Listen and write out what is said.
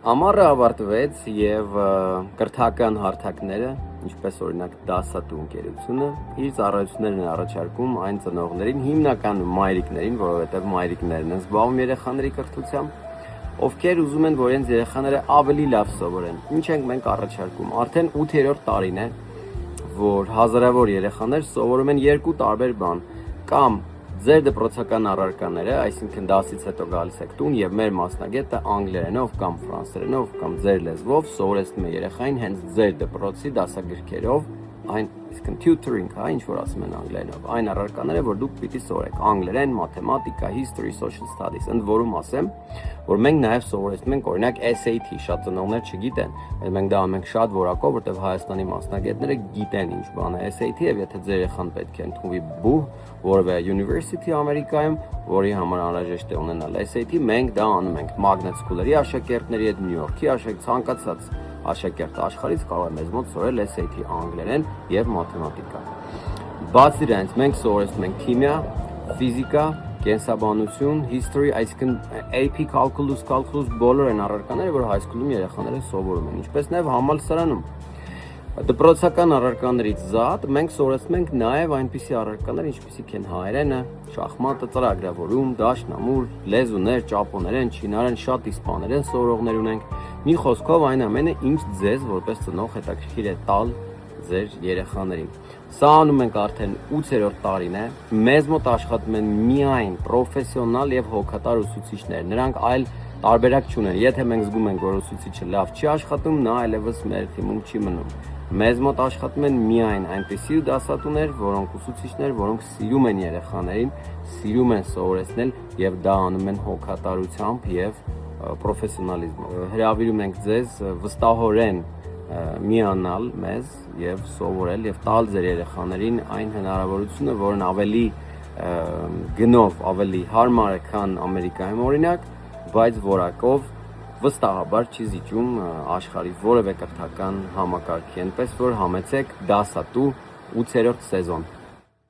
Ամառը ավարտվեց եւ կրթական հարթակները, ինչպես օրինակ դասատու ընկերությունը, իր ծառայություններն առաջարկում այն ծնողներին, հիմնականում մայրիկներին, որովհետեւ մայրիկներն են զբաղվում երեխաների կրթությամբ, ովքեր ուզում են, որ իրենց երեխաները ավելի լավ սովորեն։ Ինչ ենք մենք առաջարկում։ Արդեն 8-րդ տարին է, որ հազարավոր երեխաներ սովորում են երկու տարբեր բան, կամ ձեր դպրոցական առարկաները, այսինքն դասից հետո գալիս եք տուն եւ մեր մասնագետը անգլերենով կամ ֆրանսերենով կամ ձեր լեզվով սովորեցնում է երեխային հենց ձեր դպրոցի դասագրքերով, այն իսկն tutoring, ինչ որ ասում են անգլերենով, այն առարկաները, որ դուք պիտի սովորեք անգլերեն, մաթեմատիկա, history, social studies, ընդ որում ասեմ, որ մենք նաեւ սովորեցնում ենք օրինակ SAT, շատ ծնողներ չգիտեն, բայց մենք դա անում ենք շատ որակով, որտեղ Հայաստանի մասնագետները գիտեն ինչ բան է SAT եւ եթե ձեր երեխան պետք է ընդունվի բուհ, որևէ university Ամերիկայում, որի համար անհրաժեշտ է ունենալ SAT, մենք դա անում ենք Magnet School-երի աշակերտների հետ, Նյու Յորքի ցանկացած աշակերտ աշխարհից կարող է մեզ մոտ սովորել SAT անգլերեն եւ մաթեմատիկա։ Բացի դրանից մենք սովորեցնում ենք քիմիա, ֆիզիկա, կենսաբանություն, history, այսինքն AP calculus, բոլոր այն առարկաները, որ հայսկուլում երեխաները սովորում են, ինչպես նաեւ համալսարանում։ Դպրոցական առարկաներից զատ մենք սովորեցնում ենք նաև այնպիսի առարկաներ, ինչպիսիք են հայերենը, շախմատը, ծրագրավորում, դաշնամուր, լեզուներ, ճապոներեն, չինարեն, շատ իսպաներեն սովորողներ ունենք։ Մի խոսքով այն ամենը, ինչ ձեզ որպես ծնող հետաքրքիր է տալ ձեր երեխաներին։ Սա անում ենք արդեն 8-րդ տարին է։ Մեզ մոտ աշխատում են միայն պրոֆեսիոնալ եւ հոգատար ուսուցիչներ։ Նրանք այլ տարբերակ չունեն։ Եթե մենք զգում ենք, որ ուսուցիչը լավ չի աշխատում, նա այլևս մեր թիմում չի մնում։ Մեզ մոտ աշխատում են միայն այնպիսի դասատուներ, որոնք ուսուցիչներ, որոնք սիրում են երեխաներին, սիրում են սովորեցնել եւ դա անում են հոգատարությամբ եւ պրոֆեսիոնալիզմով։ Հրավիրում ենք ձեզ վստահորեն միանալ մեզ եւ սովորել եւ տալ ձեր երեխաներին այն հնարավորությունը, որն ավելի գնով, ավելի հարմար է, քան Ամերիկայում օրինակ, բայց որակով վստահաբար չի զիջում աշխարհի որևէ կրթական համակարգի, այնպես որ համեցեք դասատու 8-րդ սեզոն։